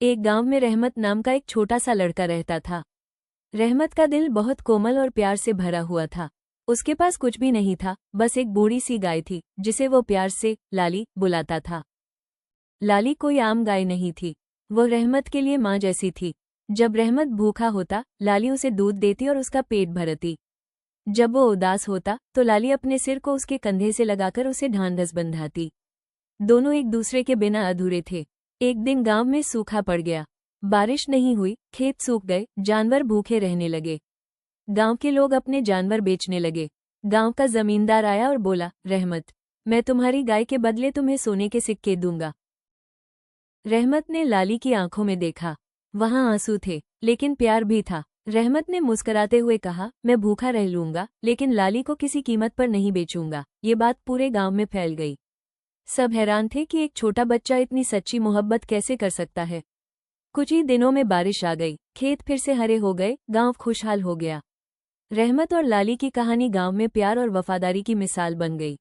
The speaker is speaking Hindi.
एक गांव में रहमत नाम का एक छोटा सा लड़का रहता था। रहमत का दिल बहुत कोमल और प्यार से भरा हुआ था। उसके पास कुछ भी नहीं था, बस एक बूढ़ी सी गाय थी जिसे वो प्यार से लाली बुलाता था। लाली कोई आम गाय नहीं थी, वो रहमत के लिए माँ जैसी थी। जब रहमत भूखा होता, लाली उसे दूध देती और उसका पेट भरती। जब वो उदास होता तो लाली अपने सिर को उसके कंधे से लगाकर उसे ढांढस बंधाती। दोनों एक दूसरे के बिना अधूरे थे। एक दिन गांव में सूखा पड़ गया। बारिश नहीं हुई, खेत सूख गए, जानवर भूखे रहने लगे। गांव के लोग अपने जानवर बेचने लगे। गांव का जमींदार आया और बोला, रहमत, मैं तुम्हारी गाय के बदले तुम्हें सोने के सिक्के दूंगा। रहमत ने लाली की आंखों में देखा। वहां आंसू थे, लेकिन प्यार भी था। रहमत ने मुस्कुराते हुए कहा, मैं भूखा रह लूंगा, लेकिन लाली को किसी कीमत पर नहीं बेचूंगा। ये बात पूरे गांव में फैल गई। सब हैरान थे कि एक छोटा बच्चा इतनी सच्ची मोहब्बत कैसे कर सकता है। कुछ ही दिनों में बारिश आ गई, खेत फिर से हरे हो गए, गांव खुशहाल हो गया। रहमत और लाली की कहानी गांव में प्यार और वफादारी की मिसाल बन गई।